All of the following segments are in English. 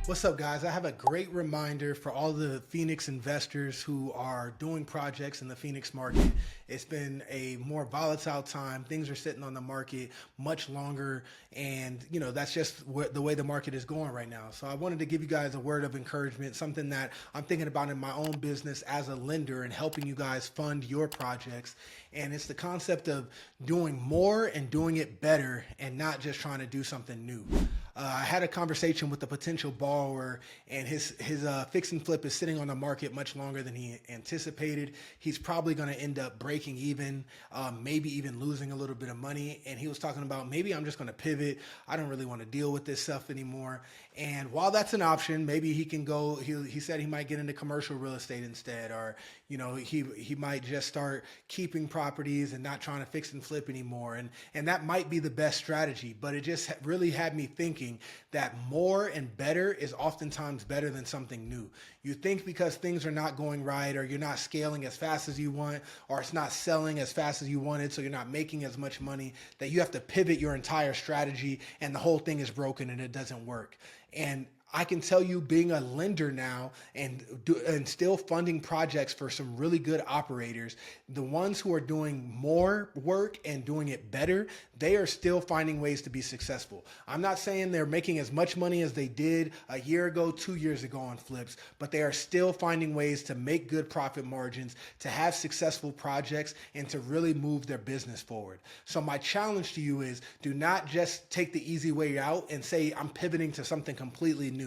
What's up, guys? I have a great reminder for all the Phoenix investors who are doing projects in the Phoenix market. It's been a more volatile time. Things are sitting on the market much longer, and that's just the way the market is going right now. So I wanted to give you guys a word of encouragement, something that I'm thinking about in my own business as a lender and helping you guys fund your projects. And it's the concept of doing more and doing it better and not just trying to do something new. I had a conversation with a potential borrower, and his fix and flip is sitting on the market much longer than he anticipated. He's probably going to end up breaking even, maybe even losing a little bit of money. And he was talking about, maybe I'm just going to pivot. I don't really want to deal with this stuff anymore. And while that's an option, maybe he can go. He said he might get into commercial real estate instead, or he might just start keeping properties and not trying to fix and flip anymore. And that might be the best strategy. But it just really had me thinking that more and better is oftentimes better than something new. You think because things are not going right, or you're not scaling as fast as you want, or it's not selling as fast as you wanted, so you're not making as much money, that you have to pivot your entire strategy and the whole thing is broken and it doesn't work. And I can tell you, being a lender now and still funding projects for some really good operators, the ones who are doing more work and doing it better, they are still finding ways to be successful. I'm not saying they're making as much money as they did a year ago, 2 years ago on flips, but they are still finding ways to make good profit margins, to have successful projects, and to really move their business forward. So my challenge to you is, do not just take the easy way out and say, I'm pivoting to something completely new.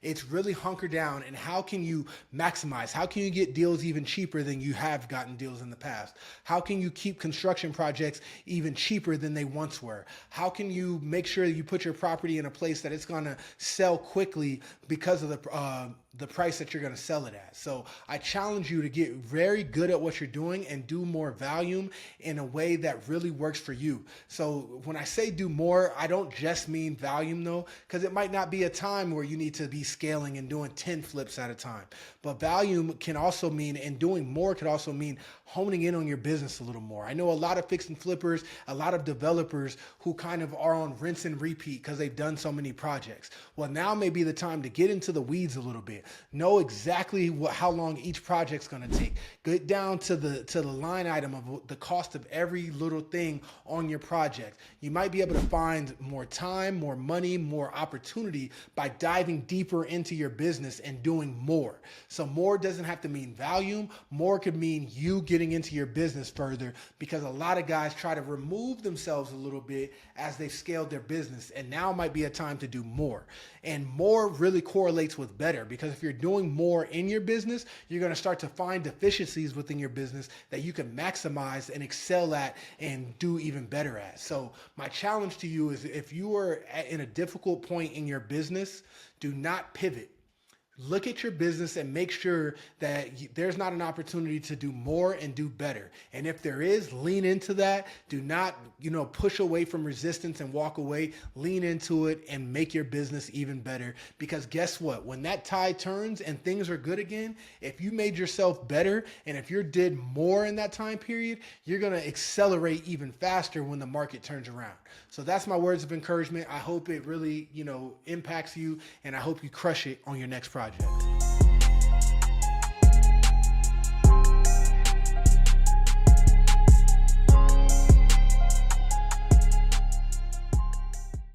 It's really hunker down, and how can you maximize? How can you get deals even cheaper than you have gotten deals in the past? How can you keep construction projects even cheaper than they once were? How can you make sure that you put your property in a place that it's going to sell quickly because of the price that you're going to sell it at? So I challenge you to get very good at what you're doing and do more volume in a way that really works for you. So when I say do more, I don't just mean volume though, because it might not be a time where you need to be scaling and doing 10 flips at a time. But volume can also mean, and doing more could also mean honing in on your business a little more. I know a lot of fix and flippers, a lot of developers who kind of are on rinse and repeat because they've done so many projects. Well, now may be the time to get into the weeds a little bit. Know exactly how long each project's going to take. Get down to the line item of the cost of every little thing on your project. You might be able to find more time, more money, more opportunity by diving deeper into your business and doing more. So more doesn't have to mean volume. More could mean you getting into your business further, because a lot of guys try to remove themselves a little bit as they've scaled their business, and now might be a time to do more. And more really correlates with better, because if you're doing more in your business, you're going to start to find deficiencies within your business that you can maximize and excel at and do even better at. So my challenge to you is, if you are in a difficult point in your business, do not pivot. Look at your business and make sure that there's not an opportunity to do more and do better. And if there is, lean into that. Do not, push away from resistance and walk away. Lean into it and make your business even better. Because guess what? When that tide turns and things are good again, if you made yourself better and if you did more in that time period, you're going to accelerate even faster when the market turns around. So that's my words of encouragement. I hope it really, impacts you, and I hope you crush it on your next project.